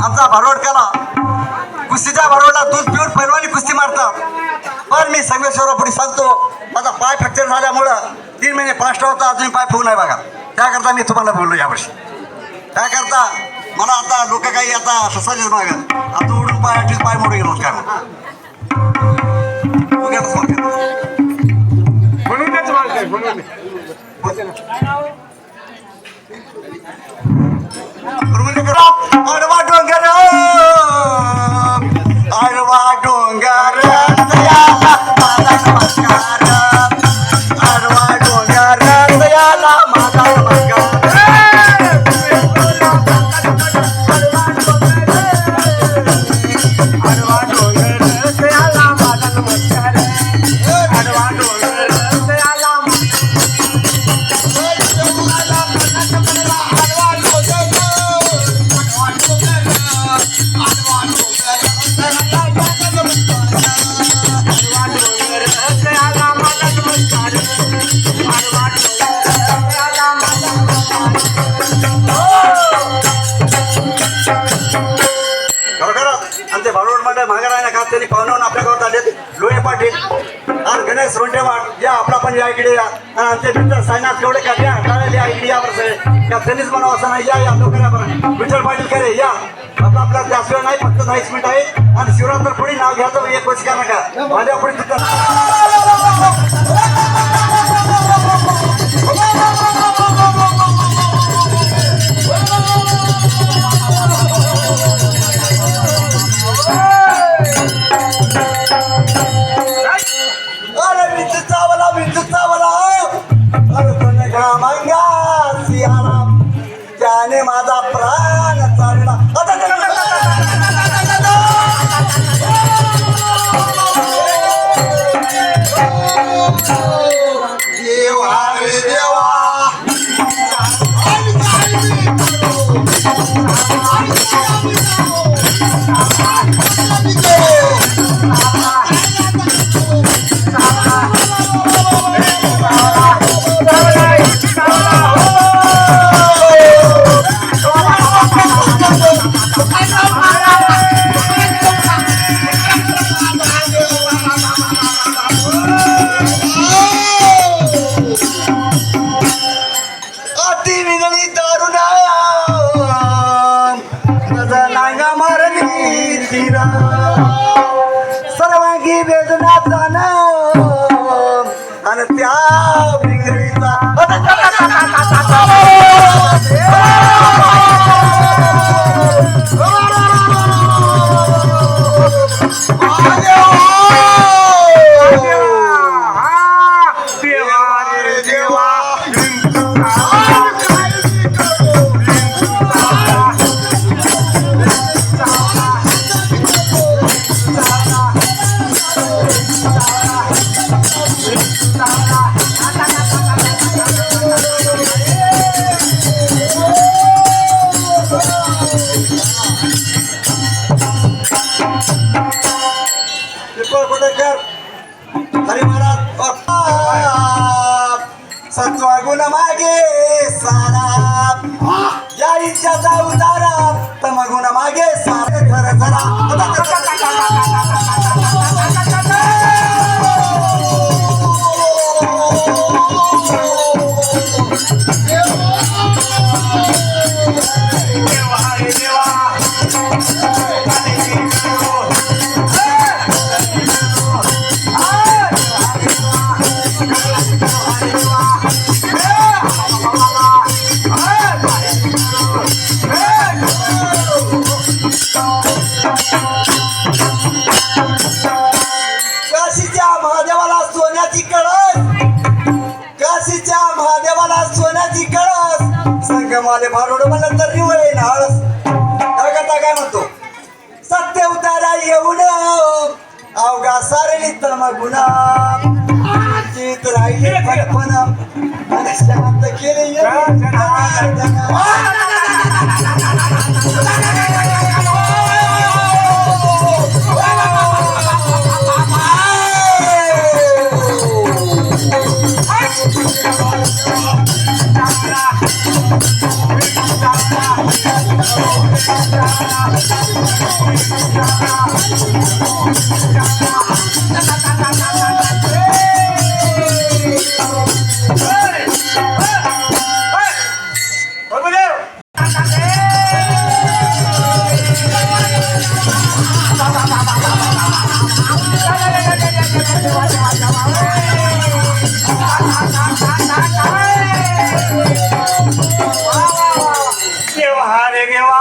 आमचा भरवड केला. कुस्तीच्या भरवडला दूध पिऊन पैलवानी कुस्ती मारतात. पण मी संगमेश्वरापुढे सांगतो, माझा पाय फ्रॅक्चर झाल्यामुळं 3 महिने फास्ट होता, अजून पाय फुगू नाही बघा. त्याकरता मी तुम्हाला बोललो यावर्षी. त्याकरता मला आता लोक काही आता ससायच मागत आता उडून पाय मोडून गेलो काय आडवा डोंगर आडवा डोंगर दयाला माझा नमस्कार. आडवा डोंगर दयाला माझा नमस्कार. त्यांनी पाहुण्याहून आपल्या गावात आले लोहे पाटील आणि गणेश रोंडेवाड या आपला पण या इकडे या. आमचे मित्र साईनाथ केवढे का या टाळ्या इकडे या वर्ष या त्यांनीच म्हणावं असं नाही. या लोकांना बरं विठ्ठल पाटील करे या आपला त्याशिवाय नाही फक्त 10 मिनिट आहे. आणि शिवरात्र पुढे नाव घ्यायचं एक वर्ष का नका माझ्या पुढे तिथं त्याने माझा प्राण चालला. देवा रे देवा सर्वांगी वेदना जाणं आणि त्या भिंगरीचा हरी महाराज सत्वा गुण मागे सारा या इच्छाचा उतारा तम गुण मागे सारे घर जरा संगमाले भारोड म्हणलं तर निवळे नाळस काय म्हणतो सत्य उतारा येऊन अवघा सारे तमगुणा चित राहिले फटफणा आणि शांत केले Oh रे देवा